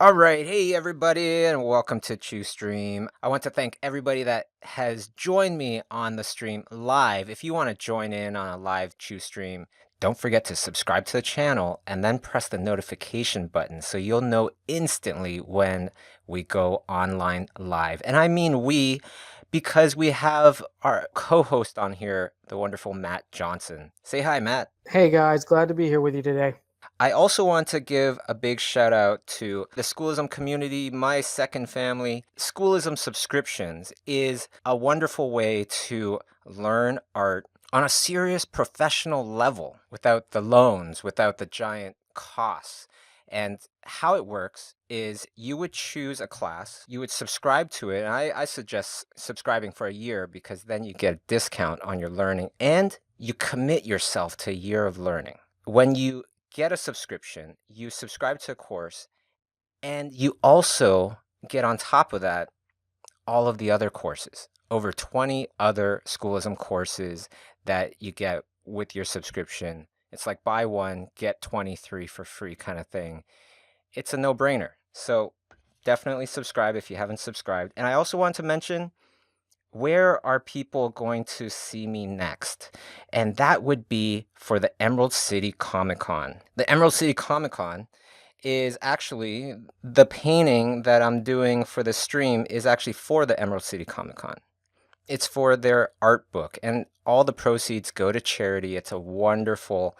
All right, hey everybody, and welcome to ChiuStream. I want to thank everybody that has joined me on the stream live. If you want to join in on a live ChiuStream, don't forget to subscribe to the channel and then press the notification button so you'll know instantly when we go online live. And I mean we, because we have our co-host on here, the wonderful Matt Johnson. Say hi, Matt. Hey guys, glad to be here with you today. I also want to give a big shout out to the Schoolism community, my second family. Schoolism subscriptions is a wonderful way to learn art on a serious professional level without the loans, without the giant costs. And how it works is you would choose a class, you would subscribe to it. And I suggest subscribing for a year because then you get a discount on your learning and you commit yourself to a year of learning. When you get a subscription, you subscribe to a course, and you also get on top of that all of the other courses, over 20 other Schoolism courses that you get with your subscription. It's like buy one, get 23 for free kind of thing. It's a no-brainer. So definitely subscribe if you haven't subscribed. And I also want to mention, where are people going to see me next? And that would be for the Emerald City Comic Con. The Emerald City Comic Con is actually the painting that I'm doing for the stream is actually for the Emerald City Comic Con. It's for their art book, and all the proceeds go to charity. It's a wonderful,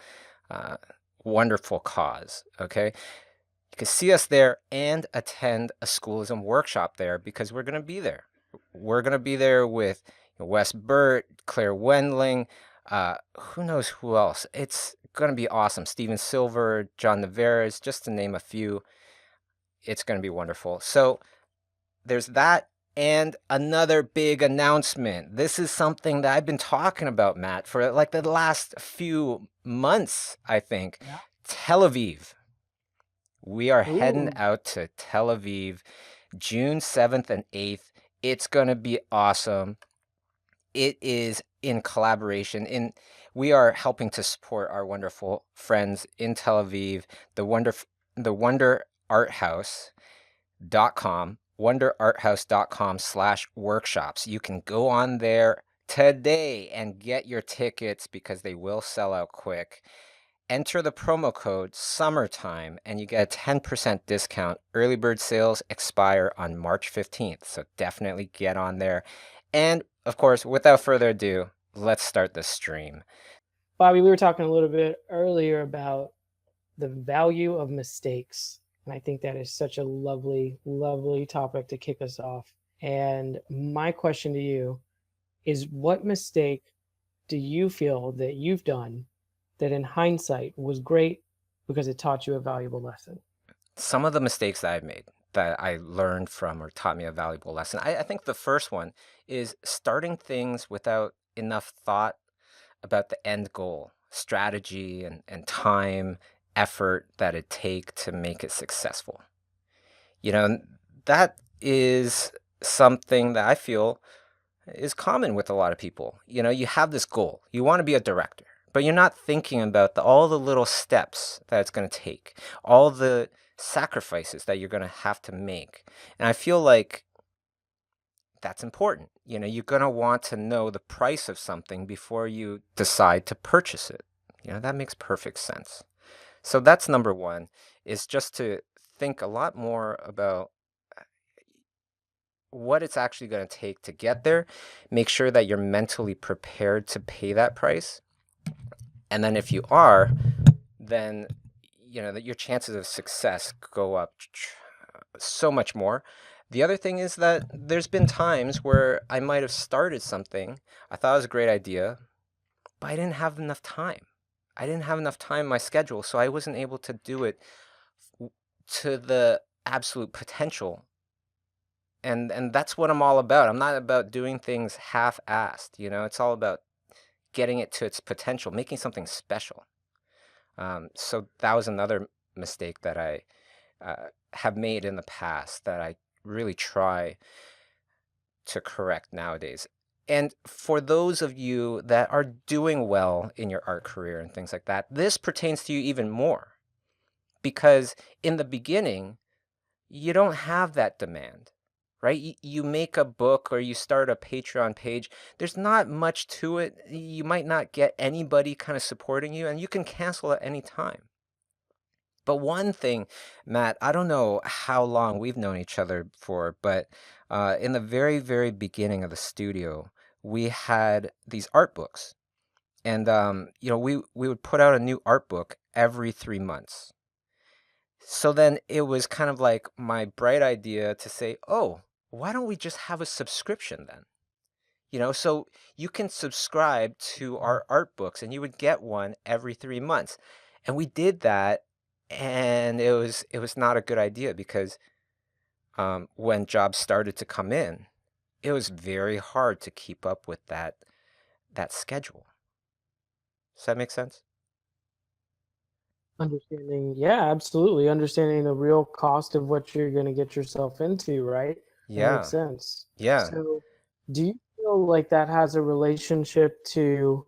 uh, wonderful cause. Okay. You can see us there and attend a Schoolism workshop there because we're going to be there. We're going to be there with Wes Burt, Claire Wendling, who knows who else. It's going to be awesome. Steven Silver, John Navarez, just to name a few. It's going to be wonderful. So there's that. And another big announcement. This is something that I've been talking about, Matt, for like the last few months, I think. Yeah. Tel Aviv. We are heading Ooh, out to Tel Aviv June 7th and 8th. It's going to be awesome. It is in collaboration. We are helping to support our wonderful friends in Tel Aviv, the Wonder Art House.com, wonderarthouse.com/workshops. You can go on there today and get your tickets because they will sell out quick. Enter the promo code summertime and you get a 10% discount. Early bird sales expire on March 15th, so definitely get on there. And of course, without further ado, let's start the stream. Bobby, we were talking a little bit earlier about the value of mistakes. And I think that is such a lovely, lovely topic to kick us off. And my question to you is, what mistake do you feel that you've done that in hindsight was great because it taught you a valuable lesson? Some of the mistakes that I've made that I learned from or taught me a valuable lesson. I think the first one is starting things without enough thought about the end goal, strategy, and time, effort that it take to make it successful. You know, that is something that I feel is common with a lot of people. You know, you have this goal, you want to be a director, but you're not thinking about all the little steps that it's going to take, all the sacrifices that you're going to have to make. And I feel like that's important. You know, you're going to want to know the price of something before you decide to purchase it. You know, that makes perfect sense. So that's number one, is just to think a lot more about what it's actually going to take to get there. Make sure that you're mentally prepared to pay that price. And then if you are, then you know that your chances of success go up so much more. The other thing is that there's been times where I might have started something, I thought it was a great idea, but I didn't have enough time. I didn't have enough time in my schedule, so I wasn't able to do it to the absolute potential. And that's what I'm all about. I'm not about doing things half-assed, you know? It's all about getting it to its potential, making something special. So that was another mistake that I have made in the past that I really try to correct nowadays. And for those of you that are doing well in your art career and things like that, this pertains to you even more because in the beginning, you don't have that demand, right? You make a book or you start a Patreon page. There's not much to it. You might not get anybody kind of supporting you, and you can cancel at any time. But one thing, Matt, I don't know how long we've known each other for, but in the very, very beginning of the studio, we had these art books. And we would put out a new art book every 3 months. So then it was kind of like my bright idea to say, oh, why don't we just have a subscription then? So you can subscribe to our art books and you would get one every 3 months. And we did that, and it was not a good idea because when jobs started to come in, it was very hard to keep up with that schedule. Does that make sense? Understanding, yeah, absolutely. Understanding the real cost of what you're going to get yourself into, right? That makes Yeah. sense. Yeah. So, do you feel like that has a relationship to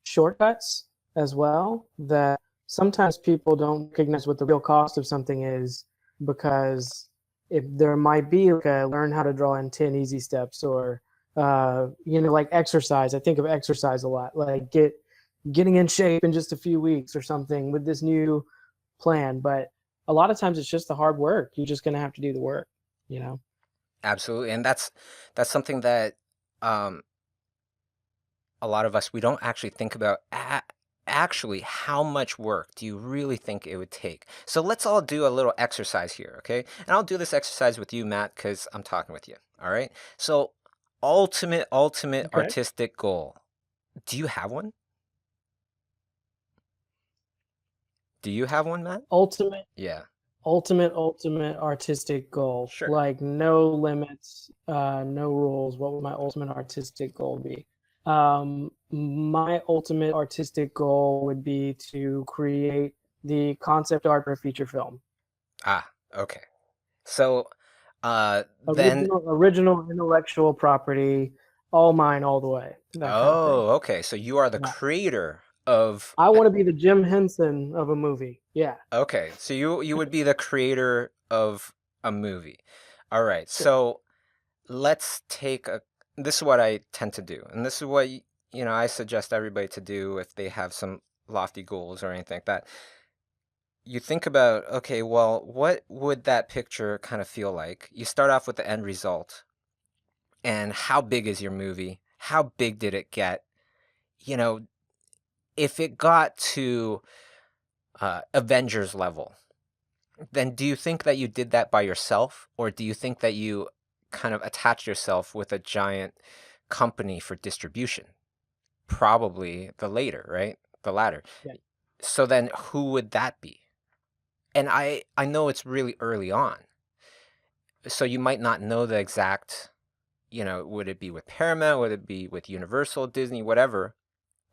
shortcuts as well? That sometimes people don't recognize what the real cost of something is because if there might be like a learn how to draw in 10 easy steps or like exercise. I think of exercise a lot. Like getting in shape in just a few weeks or something with this new plan. But a lot of times it's just the hard work. You're just going to have to do the work, you know? Absolutely, and that's something that um, a lot of us we don't actually think about. Actually, how much work do you really think it would take? So let's all do a little exercise here, okay? And I'll do this exercise with you, Matt, because I'm talking with you. All right. So, ultimate Okay. artistic goal. Do you have one? Do you have one, Matt? Ultimate, Yeah. ultimate artistic goal. Sure. Like no limits, no rules. What would my ultimate artistic goal be? My ultimate artistic goal would be to create the concept art for a feature film. Ah, okay. So, then Original intellectual property, all mine, all the way. That kind of thing. oh, okay. So you are the Yeah. creator of I want to be the Jim Henson of a movie. Yeah, okay, so you would be the creator of a movie. All right. sure. So let's take a this is what I tend to do. And this is what I suggest everybody to do if they have some lofty goals or anything like that. You think about, okay, well, what would that picture kind of feel like? You start off with the end result. And how big is your movie? How big did it get? You know, if it got to Avengers level, then do you think that you did that by yourself, or do you think that you kind of attached yourself with a giant company for distribution? Probably the later, right? The latter. Yeah. So then who would that be? And I know it's really early on. So you might not know the exact, would it be with Paramount, would it be with Universal, Disney, whatever,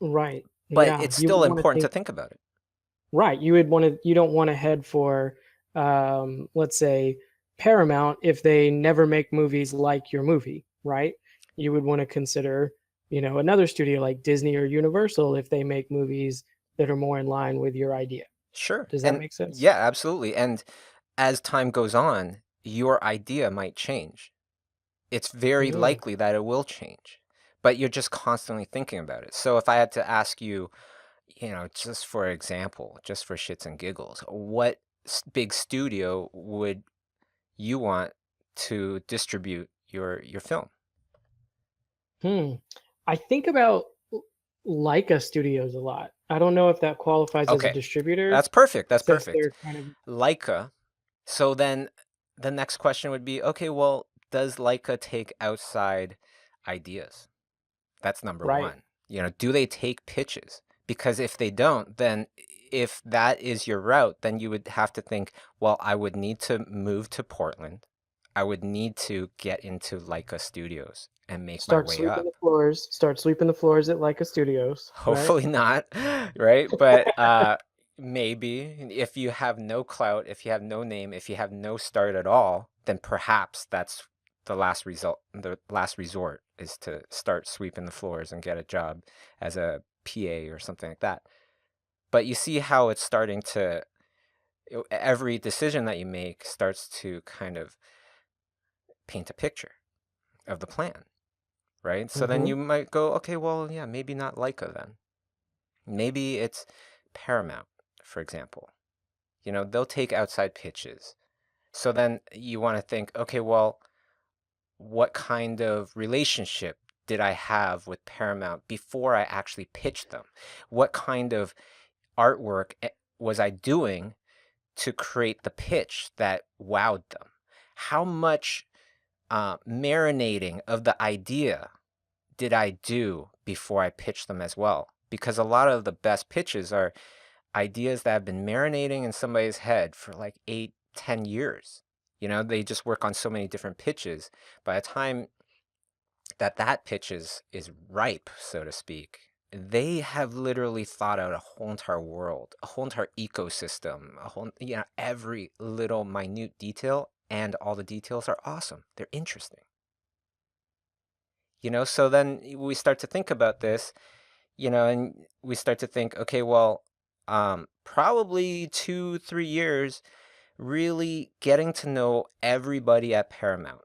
Right. but Yeah. it's You would still want to important to think think about it. right. You don't want to head for let's say Paramount if they never make movies like your movie, right? You would want to consider, another studio like Disney or Universal if they make movies that are more in line with your idea. Sure. Does that And make sense? yeah, absolutely. And as time goes on, your idea might change. It's very Mm, likely that it will change, but you're just constantly thinking about it. So if I had to ask you, just for example, just for shits and giggles, what big studio would you want to distribute your film? hmm. I think about Leica Studios a lot. I don't know if that qualifies as a Okay, distributor that's perfect. That's since perfect. they're kind of Leica. So then the next question would be, okay, well, does Leica take outside ideas? That's number right. one. Do they take pitches? Because if they don't, then if that is your route, then you would have to think, well, I would need to move to Portland. I would need to get into Leica Studios and make my way up. Start sweeping the floors at Leica Studios, right? Hopefully not, right? But maybe if you have no clout, if you have no name, if you have no start at all, then perhaps that's the last resort is to start sweeping the floors and get a job as a PA or something like that. But you see how it's starting to Every decision that you make starts to kind of paint a picture of the plan, right? So then Hmm. you might go, okay, well, yeah, maybe not Leica then. Maybe it's Paramount, for example. They'll take outside pitches. So then you want to think, okay, well, what kind of relationship did I have with Paramount before I actually pitched them? What kind of artwork was I doing to create the pitch that wowed them? How much marinating of the idea did I do before I pitched them as well? Because a lot of the best pitches are ideas that have been marinating in somebody's head for like 8, 10 years. They just work on so many different pitches. By the time that pitch is ripe, so to speak, they have literally thought out a whole entire world, a whole entire ecosystem, every little minute detail, and all the details are awesome. They're interesting. So then we start to think about this, and we start to think, okay, well, probably 2, 3 years really getting to know everybody at Paramount,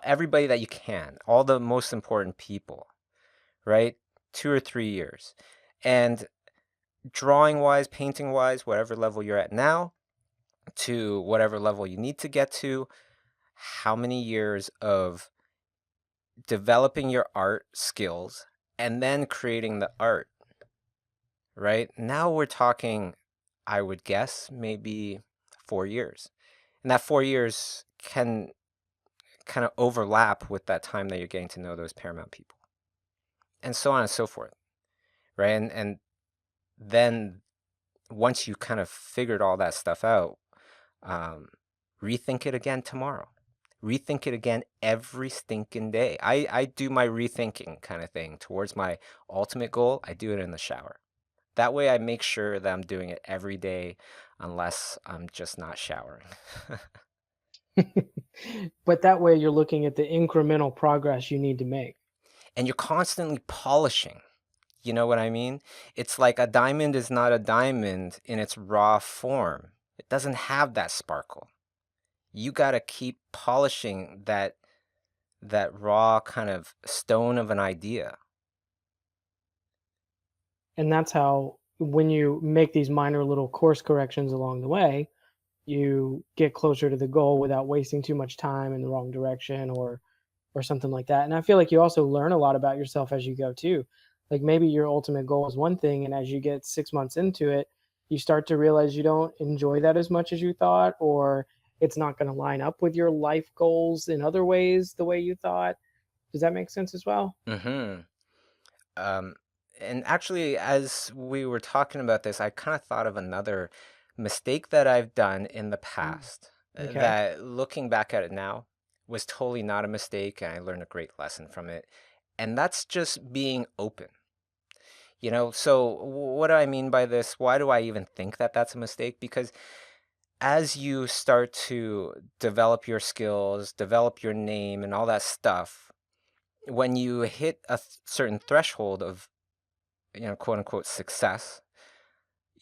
everybody that you can, all the most important people, right? 2 or 3 years. And drawing wise, painting wise, whatever level you're at now, to whatever level you need to get to, how many years of developing your art skills and then creating the art, right? Now we're talking, I would guess, maybe 4 years. And that 4 years can kind of overlap with that time that you're getting to know those Paramount people, and so on and so forth, right? And then once you kind of figured all that stuff out, um, rethink it again tomorrow. Rethink it again every stinking day. I do my rethinking kind of thing towards my ultimate goal. I do it in the shower. That way I make sure that I'm doing it every day unless I'm just not showering. But that way you're looking at the incremental progress you need to make. And you're constantly polishing. You know what I mean? It's like a diamond is not a diamond in its raw form. It doesn't have that sparkle. You got to keep polishing that raw kind of stone of an idea. And that's how, when you make these minor little course corrections along the way, you get closer to the goal without wasting too much time in the wrong direction, or something like that. And I feel like you also learn a lot about yourself as you go too. Like maybe your ultimate goal is one thing, and as you get 6 months into it, you start to realize you don't enjoy that as much as you thought, or it's not going to line up with your life goals in other ways the way you thought. Does that make sense as well? Mm-hmm. Um, and actually, as we were talking about this, I kind of thought of another mistake that I've done in the Mm. past, Okay. that looking back at it now was totally not a mistake, and I learned a great lesson from it. And that's just being open. So what do I mean by this? Why do I even think that that's a mistake? Because as you start to develop your skills, develop your name, and all that stuff, when you hit a certain threshold of, quote unquote, success,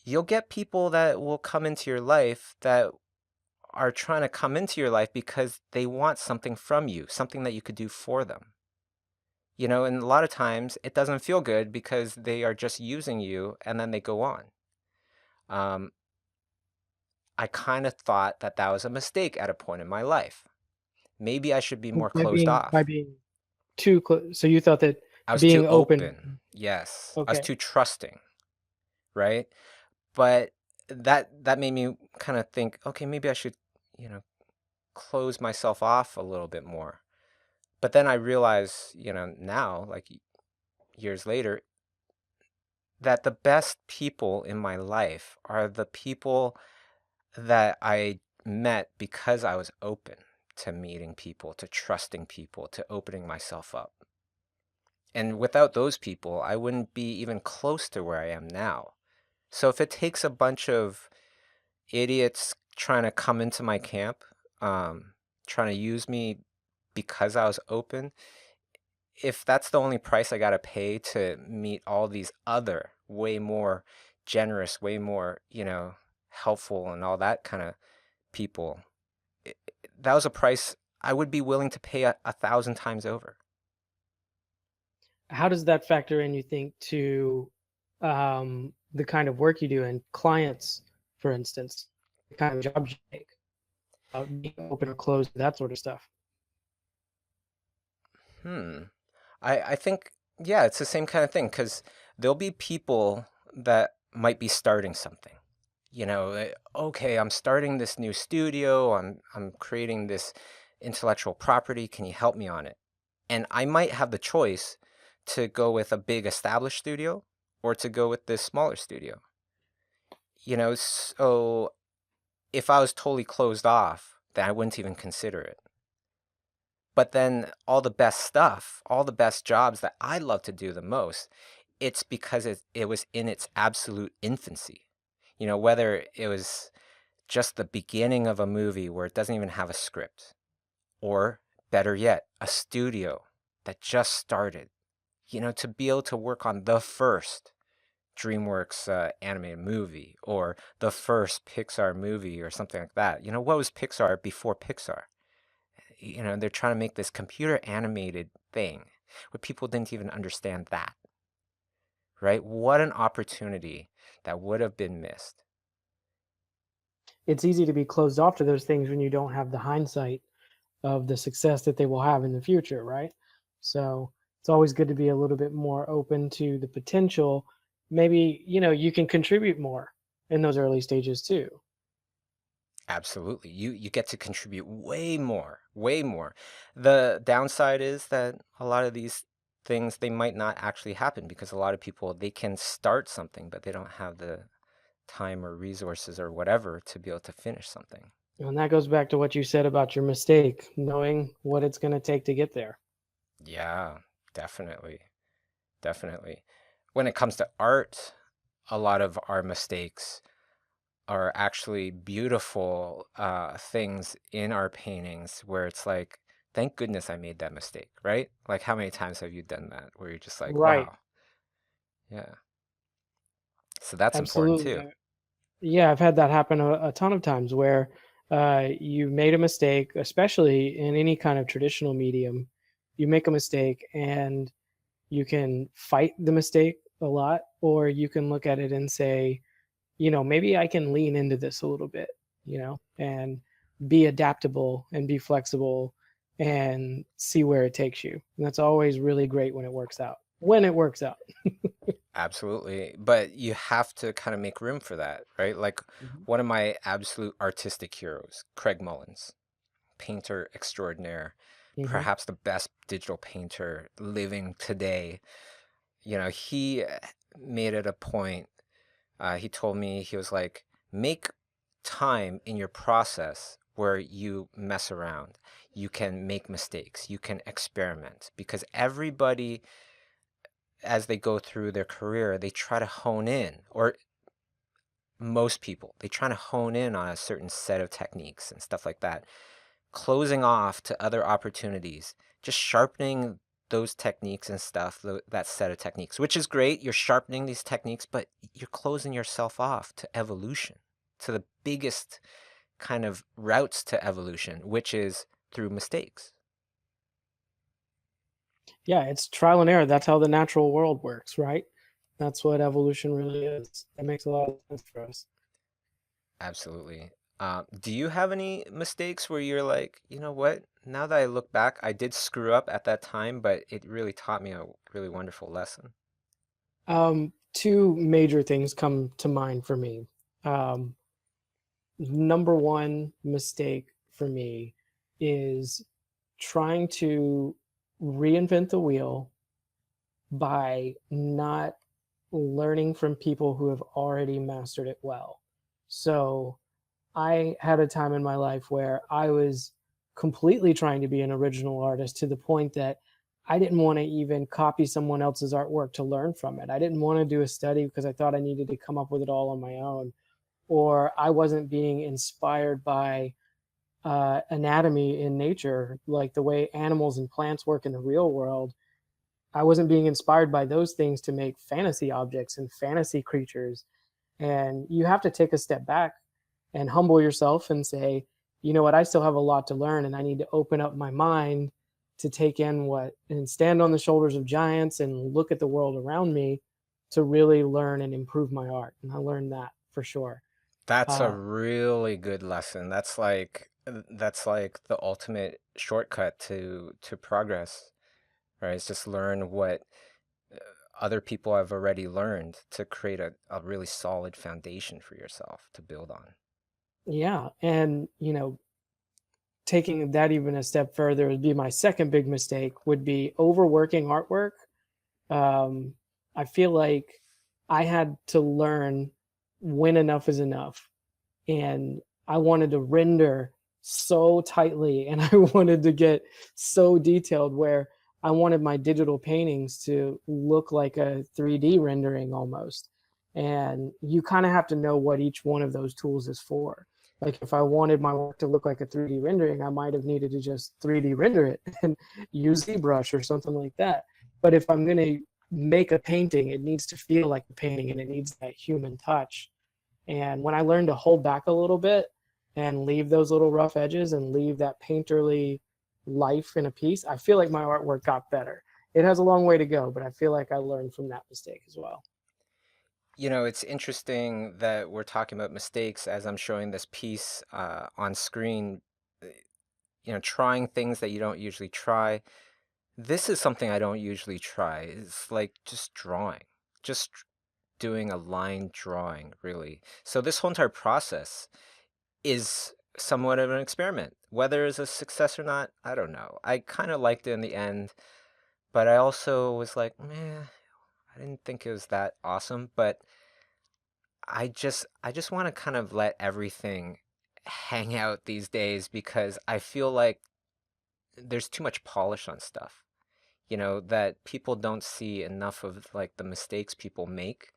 you'll get people that will come into your life that are trying to come into your life because they want something from you, something that you could do for them. And a lot of times it doesn't feel good because they are just using you and then they go on. Um, I kind of thought that that was a mistake at a point in my life. Maybe I should be more By closed being off. too close. So you thought that I was too being open. open. Yes. I was Okay. too trusting, right? But that made me kind of think, okay, maybe I should, you know, close myself off a little bit more. But then I realize, now, like years later, that the best people in my life are the people that I met because I was open to meeting people, to trusting people, to opening myself up. And without those people, I wouldn't be even close to where I am now. So if it takes a bunch of idiots trying to come into my camp, trying to use me because I was open, if that's the only price I got to pay to meet all these other way more generous, way more, helpful and all that kind of people, that was a price I would be willing to pay a thousand times over. How does that factor in, you think, to the kind of work you do and clients, for instance, the kind of jobs you take, being open or closed, that sort of stuff? Hmm. I think, yeah, it's the same kind of thing because there'll be people that might be starting something. Okay, I'm starting this new studio. I'm creating this intellectual property. Can you help me on it? And I might have the choice to go with a big established studio or to go with this smaller studio. So if I was totally closed off, then I wouldn't even consider it. But then all the best stuff, all the best jobs that I love to do the most, it's because it was in its absolute infancy. Whether it was just the beginning of a movie where it doesn't even have a script, or better yet, a studio that just started, to be able to work on the first DreamWorks animated movie or the first Pixar movie or something like that. What was Pixar before Pixar? They're trying to make this computer animated thing where people didn't even understand that, right? What an opportunity that would have been missed. It's easy to be closed off to those things when you don't have the hindsight of the success that they will have in the future, right? So it's always good to be a little bit more open to the potential. Maybe, you can contribute more in those early stages too. Absolutely. You get to contribute way more, way more. The downside is that a lot of these things they might not actually happen because a lot of people they can start something but they don't have the time or resources or whatever to be able to finish something. And that goes back to what you said about your mistake, knowing what it's going to take to get there. Yeah, definitely. Definitely. When it comes to art, a lot of our mistakes are actually beautiful things in our paintings where it's like, thank goodness I made that mistake, right? Like, how many times have you done that where you're just like, Right. wow, yeah. So that's important Absolutely. too. Yeah, I've had that happen a ton of times where you made a mistake, especially in any kind of traditional medium. You make a mistake and you can fight the mistake a lot, or you can look at it and say, maybe I can lean into this a little bit, and be adaptable and be flexible and see where it takes you. And that's always really great when it works out. When it works out. Absolutely. But you have to kind of make room for that, right? Like Mhm. one of my absolute artistic heroes, Craig Mullins, painter extraordinaire, Mhm. perhaps the best digital painter living today. He made it a point. He told me, he was like, make time in your process where you mess around. You can make mistakes. You can experiment because everybody, as they go through their career, they try to hone in, or most people, they try to hone in on a certain set of techniques and stuff like that, closing off to other opportunities, just sharpening those techniques and stuff, that set of techniques, which is great. You're sharpening these techniques, but you're closing yourself off to evolution, to the biggest kind of routes to evolution, which is through mistakes. Yeah, it's trial and error. That's how the natural world works, right? That's what evolution really is. That makes a lot of sense for us. Absolutely. Do you have any mistakes where you're like, you know what? Now that I look back, I did screw up at that time, but it really taught me a really wonderful lesson. Two major things come to mind for me. Um, Number one mistake for me is trying to reinvent the wheel by not learning from people who have already mastered it well. So I had a time in my life where I was completely trying to be an original artist to the point that I didn't want to even copy someone else's artwork to learn from it. I didn't want to do a study because I thought I needed to come up with it all on my own, or I wasn't being inspired by anatomy in nature, like the way animals and plants work in the real world. I wasn't being inspired by those things to make fantasy objects and fantasy creatures. And you have to take a step back and humble yourself and say, you know what, I still have a lot to learn and I need to open up my mind to take in what and stand on the shoulders of giants and look at the world around me to really learn and improve my art. And I learned that for sure. That's a Uh, really good lesson. That's like the ultimate shortcut to progress, right? It's just learn what other people have already learned to create a really solid foundation for yourself to build on. yeah. And, taking that even a step further would be my second big mistake would be overworking artwork. Um, I feel like I had to learn when enough is enough. And I wanted to render so tightly and I wanted to get so detailed where I wanted my digital paintings to look like a 3D rendering almost. And you kind of have to know what each one of those tools is for. Like if I wanted my work to look like a 3D rendering, I might have needed to just 3D render it and use ZBrush or something like that. But if I'm going to make a painting, it needs to feel like a painting and it needs that human touch. And when I learned to hold back a little bit and leave those little rough edges and leave that painterly life in a piece, I feel like my artwork got better. It has a long way to go, but I feel like I learned from that mistake as well. It's interesting that we're talking about mistakes as I'm showing this piece on screen, uh, trying things that you don't usually try. This is something I don't usually try. It's like just drawing, just doing a line drawing, really. So this whole entire process is somewhat of an experiment. Whether it's a success or not, I don't know. I kind of liked it in the end, but I also was like, meh, I didn't think it was that awesome. But I just want to kind of let everything hang out these days because I feel like there's too much polish on stuff. That people don't see enough of like the mistakes people make.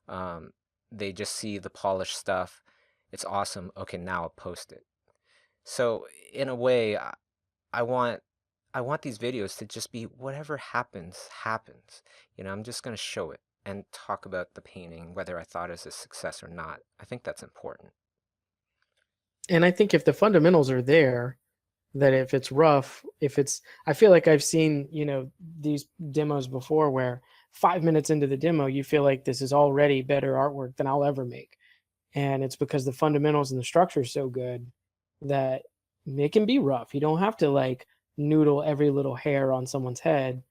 Um, they just see the polished stuff. It's awesome. Okay, now I'll post it. So in a way, I want I want these videos to just be whatever happens, happens. I'm just gonna show it and talk about the painting, whether I thought it was a success or not. I think that's important. And I think if the fundamentals are there, that if it's rough, I feel like I've seen, these demos before where 5 minutes into the demo, you feel like this is already better artwork than I'll ever make. And it's because the fundamentals and the structure is so good that it can be rough. You don't have to like noodle every little hair on someone's head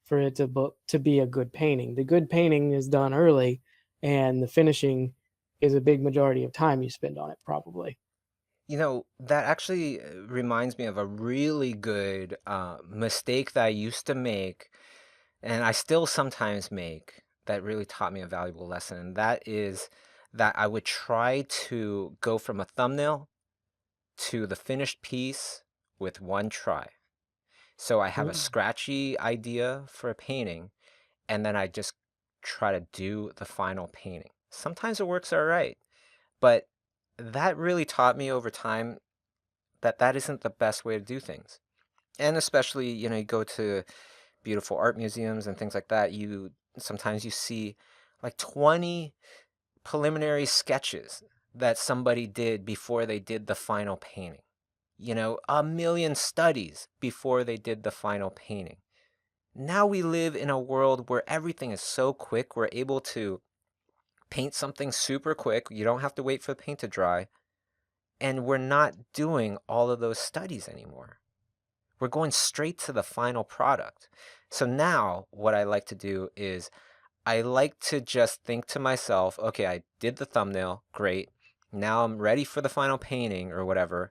for it to be a good painting. The good painting is done early, and the finishing is a big majority of time you spend on it, probably. That actually reminds me of a really good mistake that I used to make, and I still sometimes make, that really taught me a valuable lesson. And that is that I would try to go from a thumbnail to the finished piece with one try. So I have a Mm. scratchy idea for a painting, and then I just try to do the final painting. Sometimes it works all right, but that really taught me over time that that isn't the best way to do things. And especially, you go to beautiful art museums and things like that, you sometimes you see like 20 preliminary sketches that somebody did before they did the final painting. A million studies before they did the final painting. Now we live in a world where everything is so quick. We're able to paint something super quick. You don't have to wait for the paint to dry. And we're not doing all of those studies anymore. We're going straight to the final product. So now what I like to do is I like to just think to myself, okay, I did the thumbnail, great. Now I'm ready for the final painting or whatever.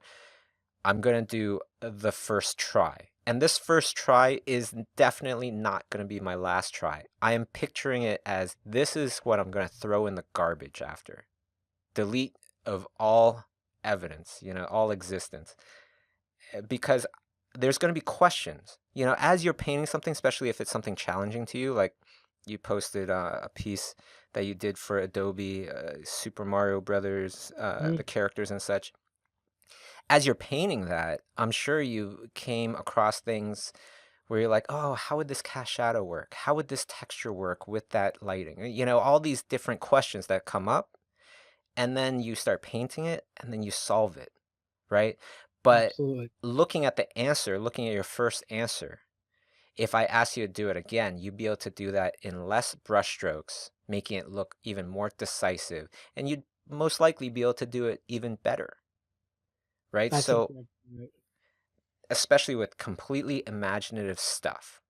I'm going to do the first try. And this first try is definitely not going to be my last try. I am picturing it as this is what I'm going to throw in the garbage after. Delete of all evidence, all existence. Because there's going to be questions, as you're painting something, especially if it's something challenging to you, like you posted a piece that you did for Adobe, Super Mario Brothers, Mm. the characters and such. As you're painting that, I'm sure you came across things where you're like, oh, how would this cast shadow work? How would this texture work with that lighting? All these different questions that come up. and then you start painting it, and then you solve it, right? But Absolutely. looking at the answer, looking at your first answer, if I ask you to do it again, you'd be able to do that in less brushstrokes, making it look even more decisive, and you'd most likely be able to do it even better, right? That's So, exactly right. especially with completely imaginative stuff,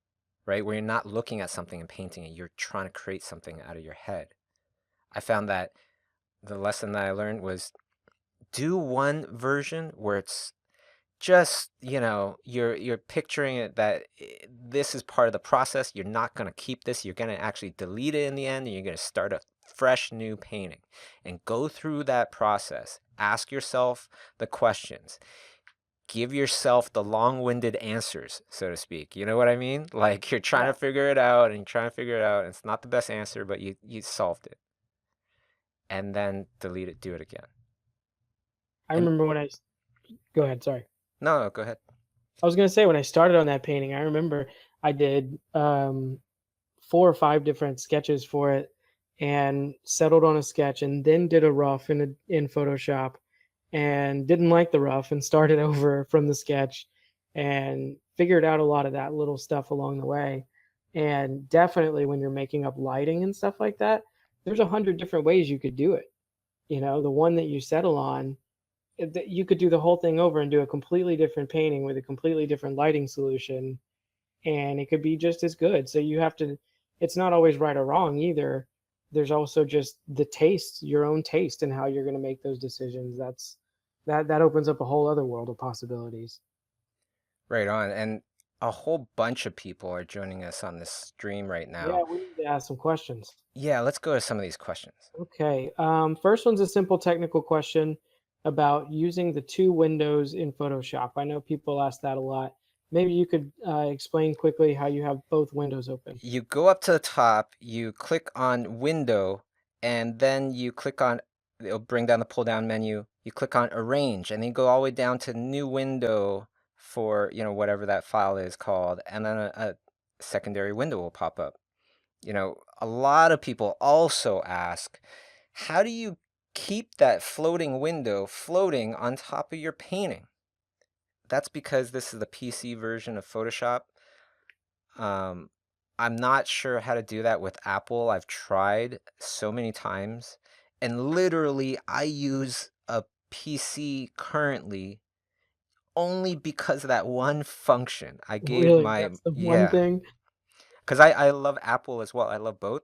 right? Where you're not looking at something and painting it, you're trying to create something out of your head. I found that the lesson that I learned was do one version where it's just, you're picturing it that this is part of the process. You're not going to keep this. You're going to actually delete it in the end, and you're going to start a fresh new painting and go through that process. Ask yourself the questions. Give yourself the long-winded answers, so to speak. You know what I mean? Like you're trying Yeah. to figure it out and you're trying to figure it out, and it's not the best answer, but you solved it. And then delete it, do it again. I And remember when go ahead, sorry. no, no, go ahead. I was gonna say when I started on that painting, I remember I did 4 or 5 different sketches for it and settled on a sketch and then did a rough in Photoshop and didn't like the rough and started over from the sketch and figured out a lot of that little stuff along the way. And definitely when you're making up lighting and stuff like that, there's 100 different ways you could do it. The one that you settle on, you could do the whole thing over and do a completely different painting with a completely different lighting solution, and it could be just as good. So you have to, it's not always right or wrong either. There's also just the taste, your own taste, and how you're going to make those decisions. That opens up a whole other world of possibilities. Right on. And a whole bunch of people are joining us on this stream right Yeah, now. we need to ask some questions. Yeah, let's go to some of these questions. Okay. First one's a simple technical question about using the 2 windows in Photoshop. I know people ask that a lot. Maybe you could explain quickly how you have both windows open. You go up to the top, you click on Window, and then you click on, it'll bring down the pull down menu. You click on Arrange, and then you go all the way down to New Window for, whatever that file is called, and then a secondary window will pop up. A lot of people also ask, how do you keep that floating window floating on top of your painting? That's because this is the PC version of Photoshop. Um, I'm not sure how to do that with Apple. I've tried so many times, and literally, I use a PC currently only because of that one function. I gave Really, my, that's the one yeah, thing. because I love Apple as well. I love both,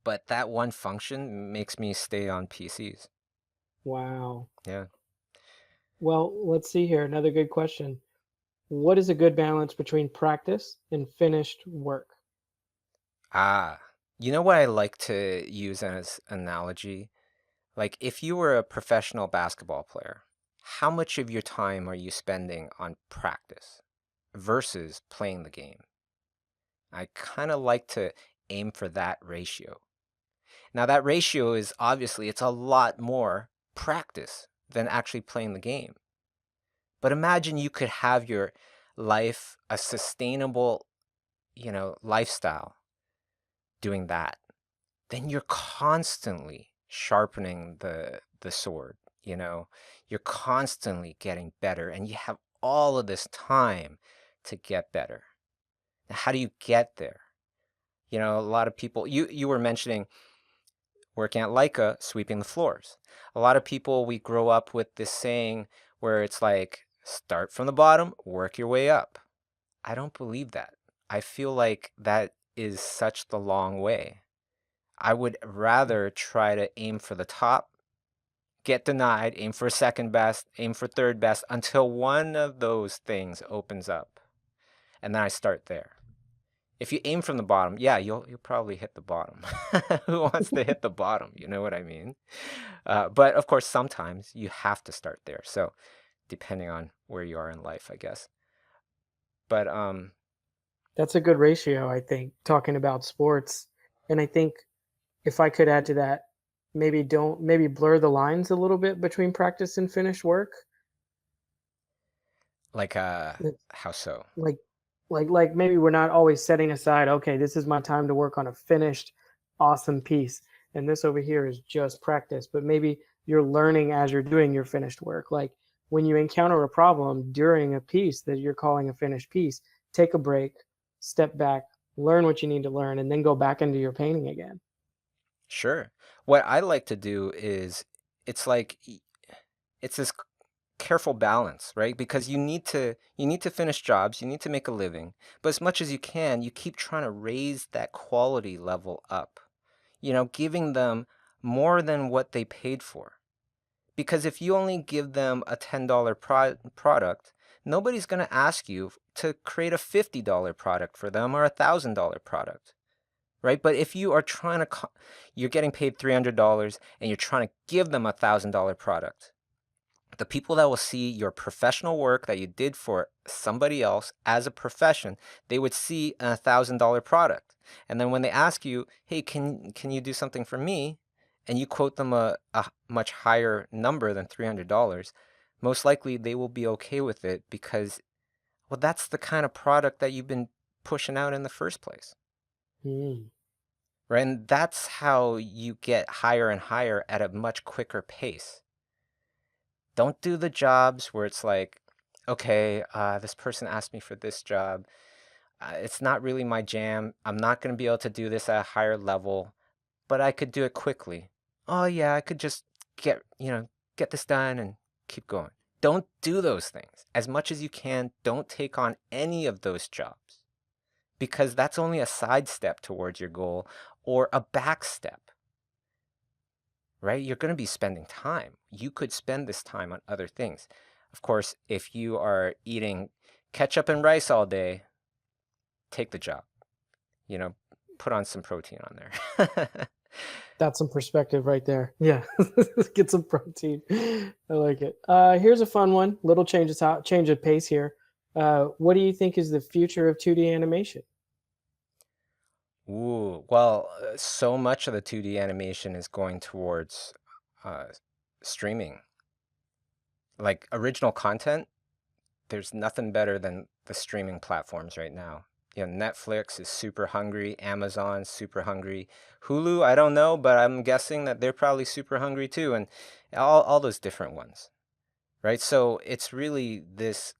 but that one function makes me stay on PCs. Wow. Yeah. Well, let's see here. Another good question. What is a good balance between practice and finished work? Ah, you know what I like to use as analogy? Like, if you were a professional basketball player, how much of your time are you spending on practice versus playing the game? I kind of like to aim for that ratio. Now, that ratio is obviously it's a lot more practice than actually playing the game. But imagine you could have your life a sustainable, lifestyle doing that. Then you're constantly sharpening the sword, you know? You're constantly getting better and you have all of this time to get better. Now, how do you get there? A lot of people you were mentioning working at Leica, sweeping the floors. A lot of people we grow up with this saying where it's like start from the bottom, work your way up. I don't believe that. I feel like that is such the long way. I would rather try to aim for the top, get denied, aim for second best, aim for third best until one of those things opens up. And then I start there. If you aim from the bottom, yeah, you'll probably hit the bottom. Who wants to hit the bottom? You know what I mean? But of course, sometimes you have to start there. So depending on where you are in life, I guess. But That's a good ratio, I think, talking about sports. And I think if I could add to that, maybe blur the lines a little bit between practice and finished work. like, It's how so? like maybe we're not always setting aside, okay, this is my time to work on a finished awesome piece. and this over here is just practice. But maybe you're learning as you're doing your finished work. Like when you encounter a problem during a piece that you're calling a finished piece, take a break, step back, learn what you need to learn, and then go back into your painting again. Sure. What I like to do is it's like it's this careful balance, right? Because you need to finish jobs, you need to make a living, but as much as you can, you keep trying to raise that quality level up. Giving them more than what they paid for. Because if you only give them a $10 product, nobody's going to ask you to create a $50 product for them or a $1,000 product, right? But if you are trying to, you're getting paid $300 and you're trying to give them a $1,000 product, the people that will see your professional work that you did for somebody else as a profession, they would see a $1,000 product. And then when they ask you, hey, can you do something for me? And you quote them a much higher number than $300, most likely they will be okay with it because, well, that's the kind of product that you've been pushing out in the first place. Mm. Right? And that's how you get higher and higher at a much quicker pace. Don't do the jobs where it's like, okay, this person asked me for this job. It's not really my jam. I'm not going to be able to do this at a higher level, but I could do it quickly. Oh yeah, I could just get this done and keep going. Don't do those things. As much as you can, don't take on any of those jobs because that's only a sidestep towards your goal or a back step, right? You're going to be spending time. You could spend this time on other things. Of course, if you are eating ketchup and rice all day, take the job. You know, put on some protein on there. That's some perspective right there. Yeah. Get some protein. I like it. Here's a fun one. Little change of pace here. What do you think is the future of 2D animation? Ooh, well, so much of the 2D animation is going towards uh, streaming. Like original content, there's nothing better than the streaming platforms right now. Netflix is super hungry, Amazon's super hungry, Hulu, I don't know, but I'm guessing that they're probably super hungry too, and all those different ones, right? So it's really these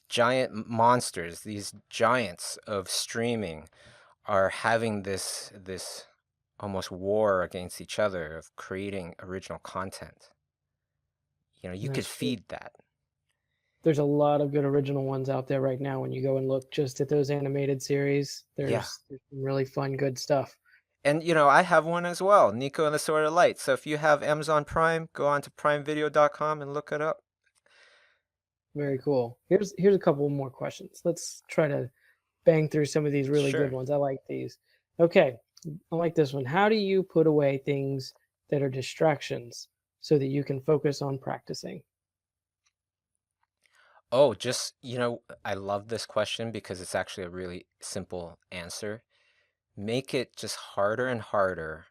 giant monsters, these giants of streaming are having this almost war against each other of creating original content. You could That's true. feed that. There's a lot of good original ones out there right now when you go and look just at those animated series. Yeah. There's some really fun, good stuff. And I have one as well, Nico and the Sword of Light. So if you have Amazon Prime, go on to primevideo.com and look it up. Very cool. Here's a couple more questions. Let's try to bang through some of these really good Sure. ones. I like these. Okay, I like this one. How do you put away things that are distractions so that you can focus on practicing? Oh, I love this question because it's actually a really simple answer. Make it just harder and harder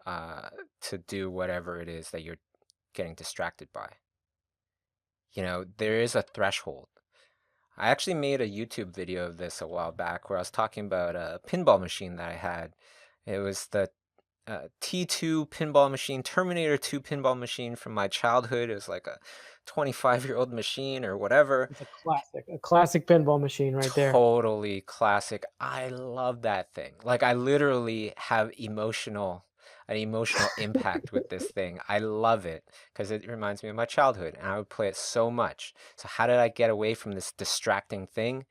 uh, to do whatever it is that you're getting distracted by. There is a threshold. I actually made a YouTube video of this a while back where I was talking about a pinball machine that I had. It was the T2 pinball machine, Terminator 2 pinball machine from my childhood. It was like a 25-year-old machine or whatever. It's a classic pinball machine right there. Totally classic. I love that thing. Like I literally have an emotional impact with this thing. I love it because it reminds me of my childhood and I would play it so much. So how did I get away from this distracting thing?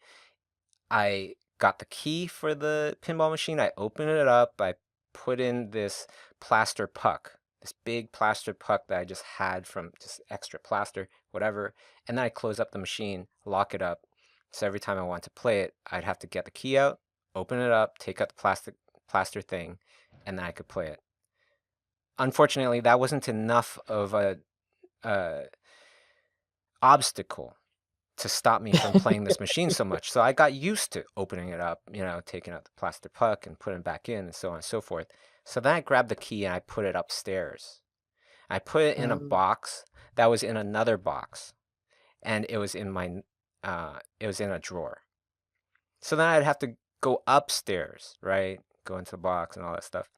I got the key for the pinball machine. I opened it up. I put in this plaster puck, this big plaster puck that I just had from just extra plaster, whatever. And then I close up the machine, lock it up. So every time I want to play it, I'd have to get the key out, open it up, take out the plastic plaster thing, and then I could play it. Unfortunately, that wasn't enough of a uh, obstacle to stop me from playing this machine so much. So I got used to opening it up, taking out the plastic puck and putting it back in and so on and so forth. So then I grabbed the key and I put it upstairs. I put it in a Um, box that was in another box and it was in a drawer. So then I'd have to go upstairs, right? Go into the box and all that stuff.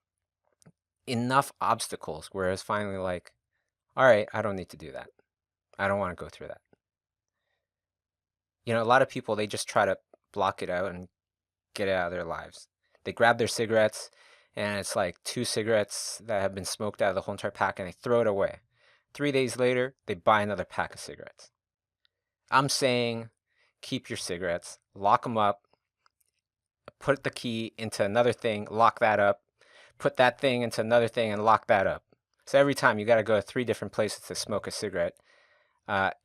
enough obstacles where it's finally like, all right, I don't need to do that. I don't want to go through that. A lot of people, they just try to block it out and get it out of their lives. They grab their cigarettes, and it's like two cigarettes that have been smoked out of the whole entire pack, and they throw it away. 3 days later, they buy another pack of cigarettes. I'm saying keep your cigarettes, lock them up, put the key into another thing, lock that up, put that thing into another thing, and lock that up. So every time you got to go to 3 different places to smoke a cigarette.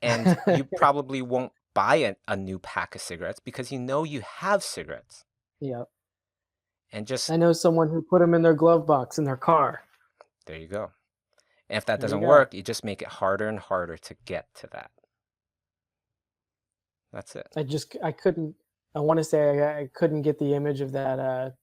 And you probably won't buy a new pack of cigarettes because you have cigarettes. Yeah. And just I know someone who put them in their glove box in their car. there you go. And if that There you doesn't go. work, you just make it harder and harder to get to that. That's it. I couldn't, I want to say I couldn't get the image of that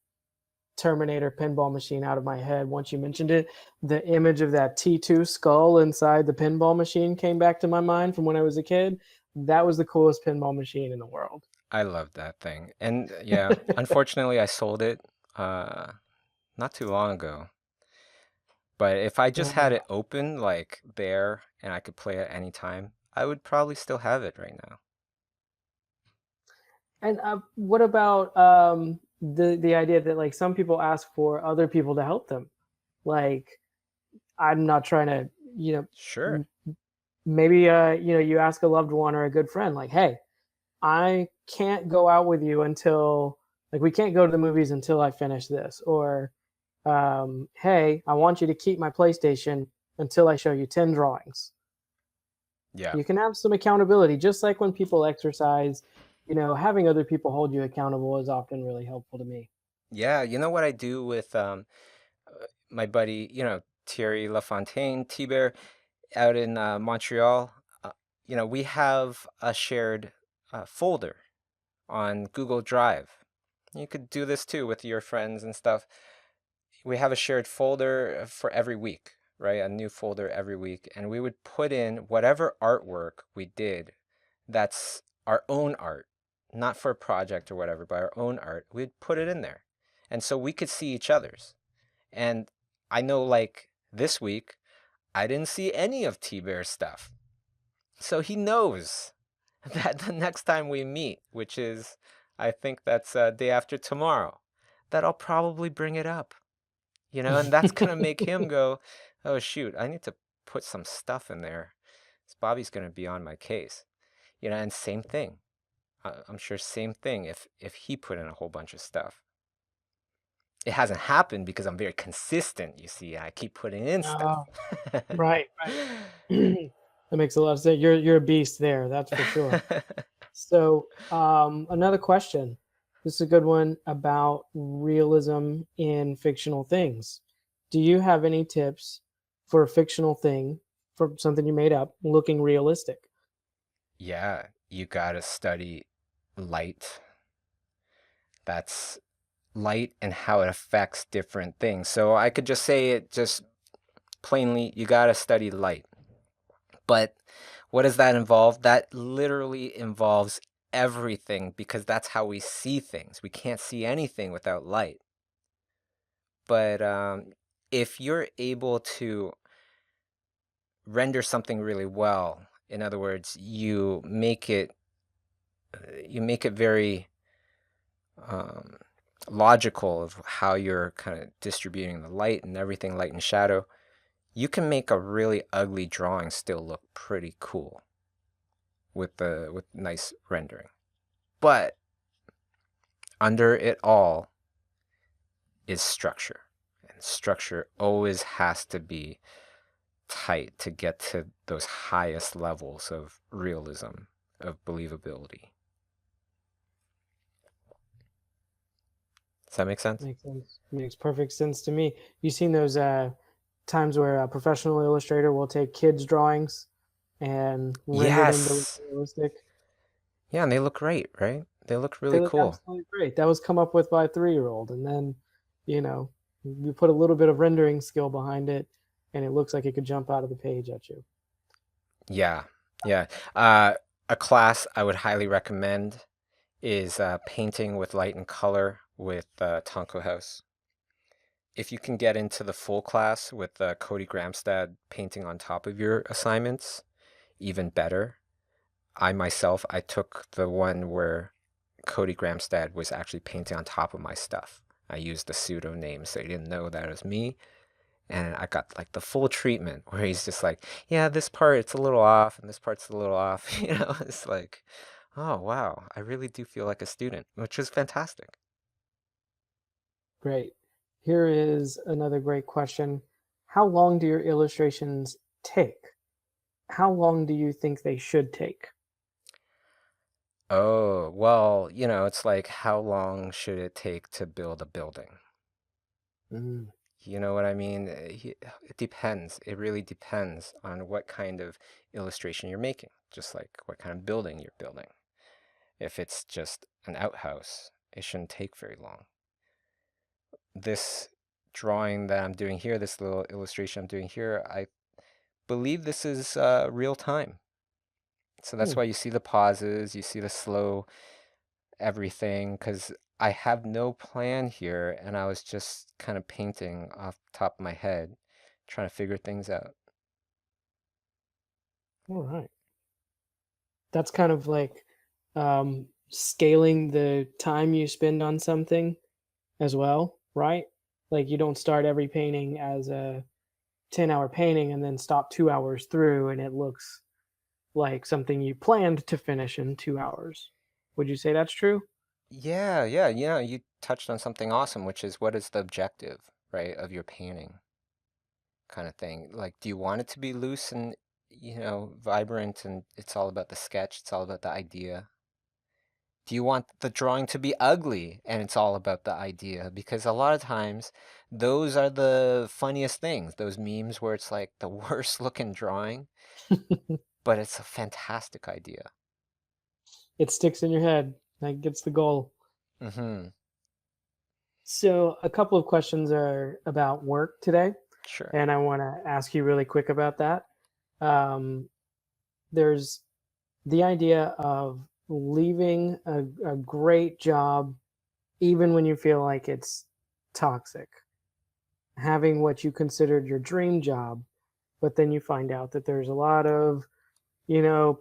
Terminator pinball machine out of my head once you mentioned it. The image of that T2 skull inside the pinball machine came back to my mind from when I was a kid. That was the coolest pinball machine in the world. I love that thing. And yeah, unfortunately, I sold it not too long ago. But if I just had Uh, it open, like there, and I could play it any time, I would probably still have it right now. and what about the idea that like some people ask for other people to help them? Like I'm not trying to, Sure. maybe you ask a loved one or a good friend, like, hey, I can't go out with you until like we can't go to the movies until I finish this, or hey, I want you to keep my PlayStation until I show you 10 drawings. Yeah. You can have some accountability, just like when people exercise. Having other people hold you accountable is often really helpful to me. Yeah. You know what I do with my buddy, Thierry Lafontaine, T-Bear, out in Montreal? Uh, we have a shared folder on Google Drive. You could do this too with your friends and stuff. We have a shared folder for every week, right? A new folder every week. And we would put in whatever artwork we did that's our own art, not for a project or whatever, but our own art. We'd put it in there. And so we could see each other's. And I know, like, this week, I didn't see any of T Bear's stuff. So he knows that the next time we meet, which is, I think that's day after tomorrow, that I'll probably bring it up, and that's going to make him go, oh, shoot, I need to put some stuff in there. Bobby's going to be on my case, and same thing. I'm sure same thing if he put in a whole bunch of stuff. It hasn't happened because I'm very consistent, you see. I keep putting in stuff. Oh, right, right. That makes a lot of sense. You're a beast there, that's for sure. So, another question. This is a good one about realism in fictional things. Do you have any tips for a fictional thing, for something you made up, looking realistic? Yeah, you got to study light. That's light and how it affects different things. So I could just say it just plainly, you got to study light. But what does that involve? That literally involves everything because that's how we see things. We can't see anything without light. But if you're able to render something really well, in other words, you make it very um, logical of how you're kind of distributing the light and everything, light and shadow, you can make a really ugly drawing still look pretty cool with nice rendering. But under it all is structure. And structure always has to be tight to get to those highest levels of realism, of believability. Does that make sense? Makes sense. Makes perfect sense to me. You seen those times where a professional illustrator will take kids' drawings and render them to look Yes. realistic? Yeah, and they look great, right? They look They really look cool. absolutely great. That was come up with by a 3-year-old, and then, you know, you put a little bit of rendering skill behind it, and it looks like it could jump out of the page at you. Yeah, yeah. Uh, a class I would highly recommend is painting with light and color with Tonko House. if you can get into the full class with Cody Gramstad painting on top of your assignments, even better. I took the one where Cody Gramstad was actually painting on top of my stuff. I used the pseudonym so he didn't know that it was me. And I got like the full treatment where he's just like, yeah, this part it's a little off and this part's a little off. It's like, oh wow, I really do feel like a student, which is fantastic. Great. Here is another great question. How long do your illustrations take? How long do you think they should take? Oh, well, it's like how long should it take to build a building? Mm, You know what I mean? It depends. It really depends on what kind of illustration you're making, just like what kind of building you're building. If it's just an outhouse, it shouldn't take very long. This drawing that I'm doing here, this little illustration I'm doing here, I believe this is real time. So that's mm, why you see the pauses, you see the slow everything, because I have no plan here, and I was just kind of painting off the top of my head, trying to figure things out. all right. That's kind of like scaling the time you spend on something as well, right? Like you don't start every painting as a 10-hour painting and then stop 2 hours through and it looks like something you planned to finish in 2 hours. Would you say that's true? Yeah, yeah, you touched on something awesome, which is what is the objective, right, of your painting kind of thing. Like, do you want it to be loose and, vibrant and it's all about the sketch, it's all about the idea? Do you want the drawing to be ugly and it's all about the idea? Because a lot of times those are the funniest things, those memes where it's like the worst looking drawing, but it's a fantastic idea. It sticks in your head. That gets the goal. Mm-hmm. So, a couple of questions are about work today, Sure. and I want to ask you really quick about that. Um, there's the idea of leaving a great job, even when you feel like it's toxic, having what you considered your dream job, but then you find out that there's a lot of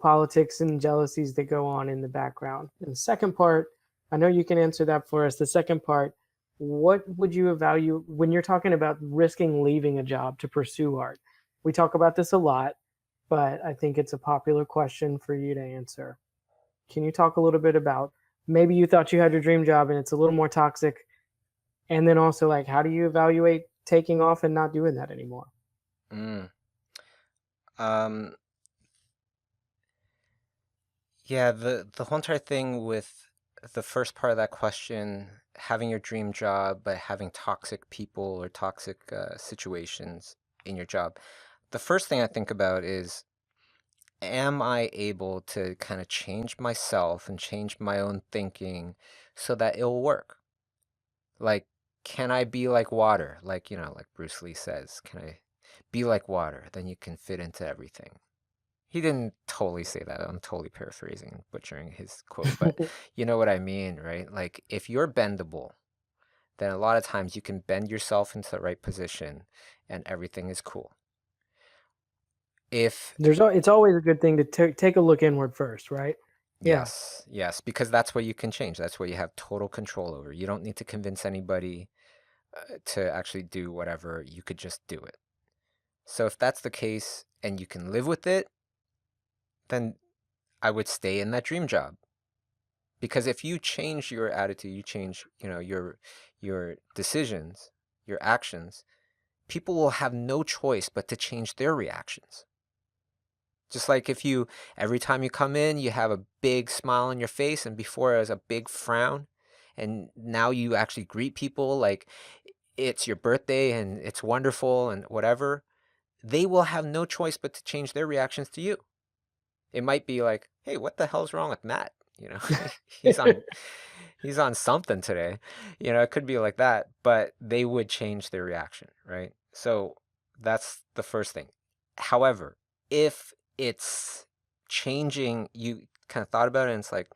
politics and jealousies that go on in the background. And the second part, I know you can answer that for us. The second part, what would you evaluate when you're talking about risking leaving a job to pursue art? We talk about this a lot, but I think it's a popular question for you to answer. Can you talk a little bit about maybe you thought you had your dream job and it's a little more toxic? And then also, like, how do you evaluate taking off and not doing that anymore? Mm. Um, yeah, the whole entire thing with the first part of that question, having your dream job, but having toxic people or toxic situations in your job. The first thing I think about is, am I able to kind of change myself and change my own thinking so that it'll work? Like, can I be like water? Like, like Bruce Lee says, can I be like water? Then you can fit into everything. He didn't totally say that. I'm totally paraphrasing and butchering his quote, but you know what I mean, right? Like, if you're bendable, then a lot of times you can bend yourself into the right position and everything is cool. If It's always a good thing to take a look inward first, right? Yeah. Yes, yes, because that's what you can change. That's what you have total control over. You don't need to convince anybody to actually do whatever. You could just do it. So if that's the case and you can live with it, then I would stay in that dream job. Because if you change your attitude, you change, your decisions, your actions, people will have no choice but to change their reactions. Just like if you, every time you come in, you have a big smile on your face, and before it was a big frown, and now you actually greet people like it's your birthday and it's wonderful and whatever, they will have no choice but to change their reactions to you. It might be like, hey, what the hell's wrong with Matt? You know, he's on he's on something today. It could be like that, but they would change their reaction, right? So that's the first thing. However, if it's changing, you kind of thought about it and it's like,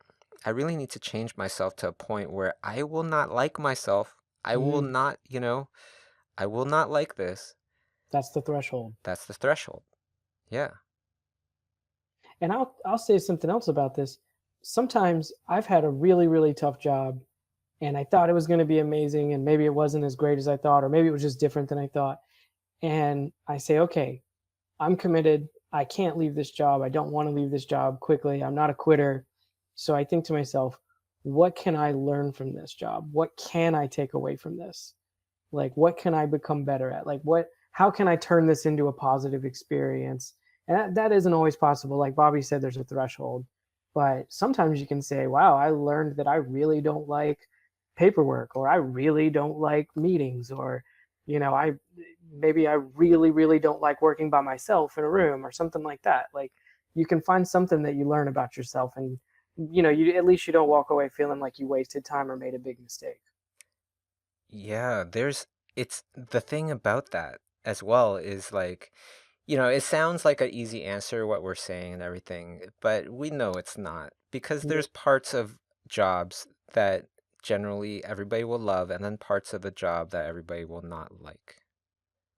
I really need to change myself to a point where I will not like myself. I will Mm, not, I will not like this. That's the threshold. That's the threshold. Yeah. And I'll say something else about this. Sometimes I've had a really, really tough job and I thought it was going to be amazing and maybe it wasn't as great as I thought or maybe it was just different than I thought. And I say, "Okay, I'm committed. I can't leave this job. I don't want to leave this job quickly. I'm not a quitter." So I think to myself, what can I learn from this job? What can I take away from this? Like, what can I become better at? Like, how can I turn this into a positive experience? And that isn't always possible. Like Bobby said, there's a threshold. But sometimes you can say, wow, I learned that I really don't like paperwork, or I really don't like meetings, or, I maybe I really, really don't like working by myself in a room or something like that. Like, you can find something that you learn about yourself, and you at least you don't walk away feeling like you wasted time or made a big mistake. Yeah, it's the thing about that as well is like, it sounds like an easy answer what we're saying and everything, but we know it's not because Yeah. there's parts of jobs that generally everybody will love and then parts of the job that everybody will not like,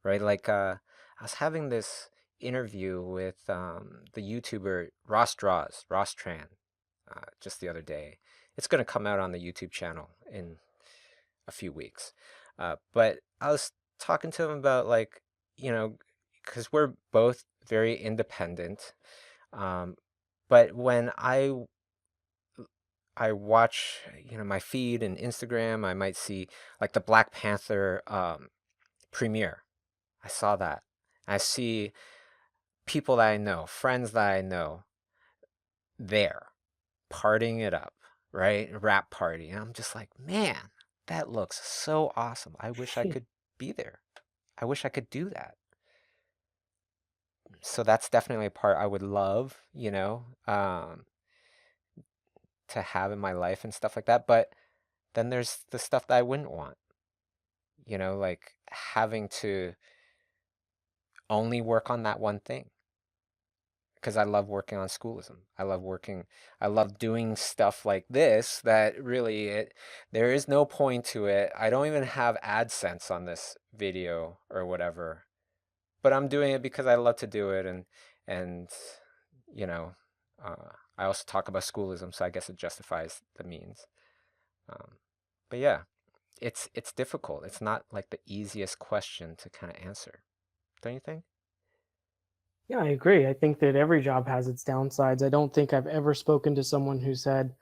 right? Like I was having this interview with the YouTuber Ross Tran, just the other day. It's going to come out on the YouTube channel in a few weeks. But I was talking to him about like, you know, because we're both very independent. Um, but when I watch, my feed and Instagram, I might see like the Black Panther premiere. I saw that. I see people that I know, friends that I know there partying it up, right? Rap party. And I'm just like, man, that looks so awesome. I wish I could be there. I wish I could do that. So that's definitely a part I would love, to have in my life and stuff like that. But then there's the stuff that I wouldn't want, like having to only work on that one thing. Because I love working on schoolism. I love doing stuff like this that really there is no point to it. I don't even have AdSense on this video or whatever, but I'm doing it because I love to do it and you know, I also talk about schoolism, so I guess it justifies the means. Um, but yeah, it's difficult. It's not like the easiest question to kind of answer, don't you think? Yeah, I agree. I think that every job has its downsides. I don't think I've ever spoken to someone who said,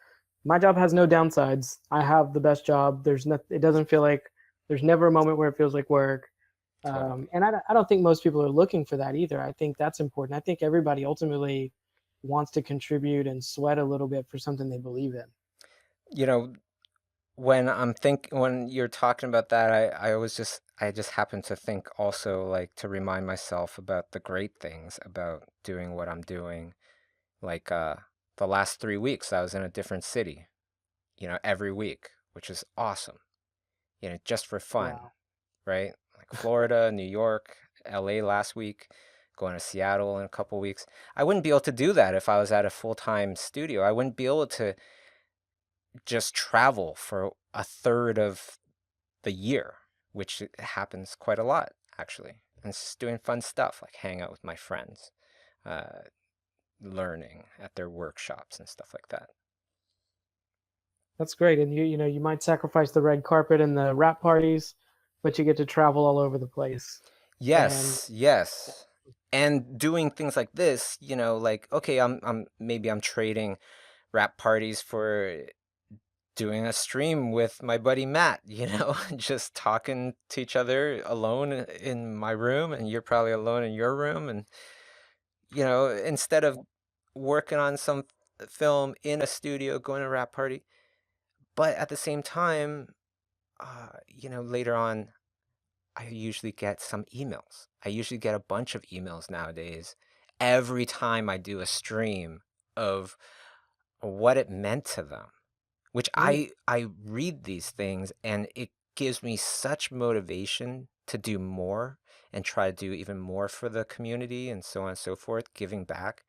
"My job has no downsides. I have the best job. There's no, it doesn't feel like there's never a moment where it feels like work." Totally. And I don't think most people are looking for that either. I think that's important. I think everybody ultimately wants to contribute and sweat a little bit for something they believe in. You know, when you're talking about that, I just happen to think also like to remind myself about the great things about doing what I'm doing. Like the last 3 weeks I was in a different city, every week, which is awesome. Just for fun, Wow. right? Like Florida, New York, LA last week, going to Seattle in a couple weeks. I wouldn't be able to do that if I was at a full-time studio. I wouldn't be able to just travel for a third of the year, which happens quite a lot actually. And it's just doing fun stuff like hang out with my friends, uh, learning at their workshops and stuff like that. That's great. And you might sacrifice the red carpet and the wrap parties, but you get to travel all over the place. And Yes, yes. And doing things like this, like okay, I'm trading rap parties for doing a stream with my buddy Matt, just talking to each other alone in my room and you're probably alone in your room and instead of working on some film in a studio, going to a rap party. But at the same time, later on, I usually get some emails. I usually get a bunch of emails nowadays every time I do a stream of what it meant to them, which mm, I read these things and it gives me such motivation to do more and try to do even more for the community and so on and so forth, giving back.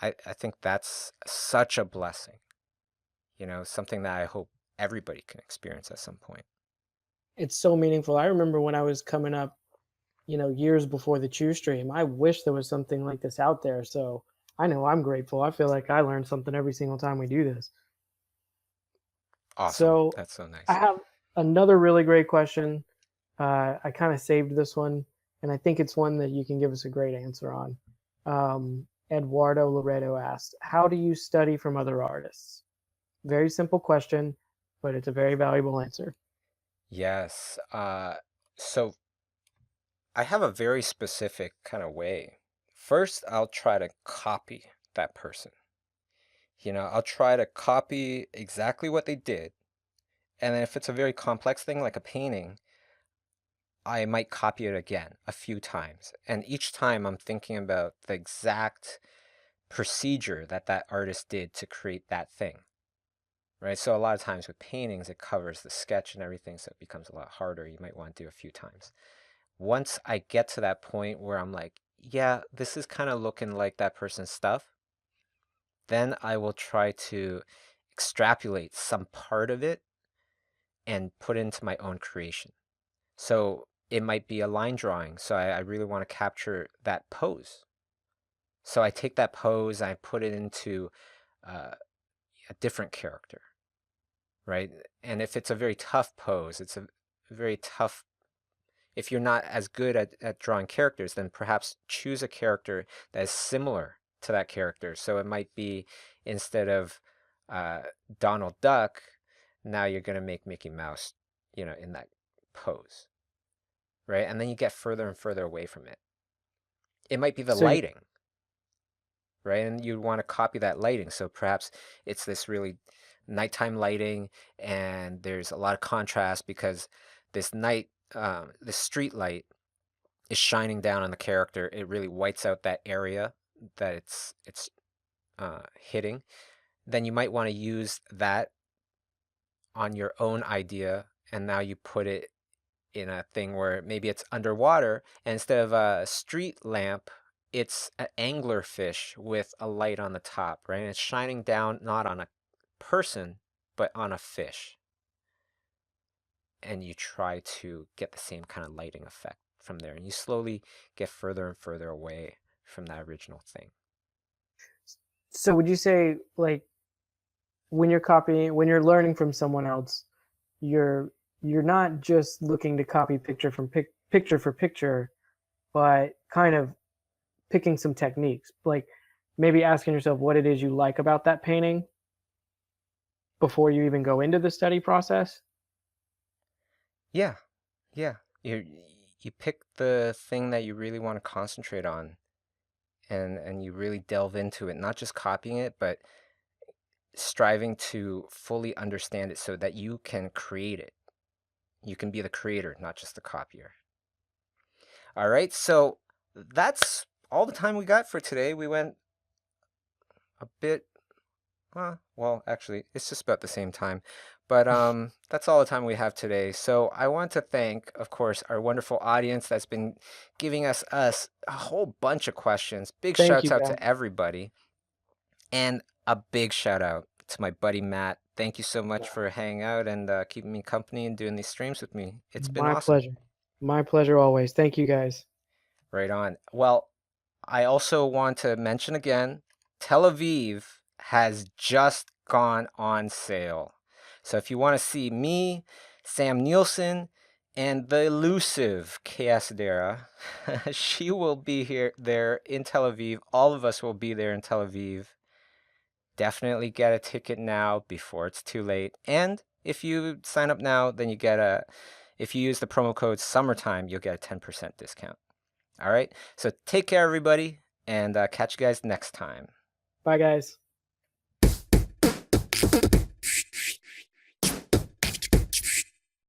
I think that's such a blessing, something that I hope everybody can experience at some point. It's so meaningful. I remember when I was coming up, years before the ChiuStream, I wish there was something like this out there. So I know I'm grateful. I feel like I learn something every single time we do this. Awesome. So That's so I nice. have another really great question. I kind of saved this one, and I think it's one that you can give us a great answer on. Eduardo Loreto asked, "How do you study from other artists?" Very simple question, but it's a very valuable answer. Yes. So I have a very specific kind of way. First, I'll try to copy that person. I'll try to copy exactly what they did. And then if it's a very complex thing like a painting, I might copy it again a few times. And each time I'm thinking about the exact procedure that that artist did to create that thing. Right? So a lot of times with paintings, it covers the sketch and everything, so it becomes a lot harder. You might want to do a few times. Once I get to that point where I'm like, yeah, this is kind of looking like that person's stuff, then I will try to extrapolate some part of it and put into my own creation. So it might be a line drawing. So I really want to capture that pose. So I take that pose, I put it into uh, a different character, right? And if it's a very tough pose, it's a very tough. If you're not as good at drawing characters, then perhaps choose a character that is similar to that character. So it might be instead of uh, Donald Duck, now you're going to make Mickey Mouse, in that pose, right? And then you get further and further away from it. It might be the So you, lighting, right? And you'd want to copy that lighting. So perhaps it's this really nighttime lighting, and there's a lot of contrast because this street light is shining down on the character. It really whites out that area that it's hitting. Then you might want to use that on your own idea, and now you put it in a thing where maybe it's underwater, and instead of a street lamp, it's an angler fish with a light on the top, right? And it's shining down not on a person, but on a fish. And you try to get the same kind of lighting effect from there. And you slowly get further and further away from that original thing. so would you say, like, when you're learning from someone else, you're you're not just looking to copy picture for picture, but kind of picking some techniques, like maybe asking yourself what it is you like about that painting before you even go into the study process. Yeah, yeah. You pick the thing that you really want to concentrate on, and you really delve into it, not just copying it, but striving to fully understand it so that you can create it. You can be the creator, not just the copier. All right, so that's all the time we got for today. We went a bit, well, actually, it's just about the same time. But that's all the time we have today. So I want to thank, of course, our wonderful audience that's been giving us a whole bunch of questions. Big Thank shouts you, out guys. to everybody. And a big shout out to my buddy Matt. Thank you so much for hanging out and keeping me company and doing these streams with me. It's been My awesome. pleasure. My pleasure always. Thank you, guys. Right on. Well, I also want to mention again, Tel Aviv has just gone on sale. So if you want to see me, Sam Nielsen, and the elusive Dara, she will be there in Tel Aviv. All of us will be there in Tel Aviv. Definitely get a ticket now before it's too late. And if you sign up now, then if you use the promo code summertime, you'll get a 10% discount. All right. So take care, everybody, and catch you guys next time. Bye, guys.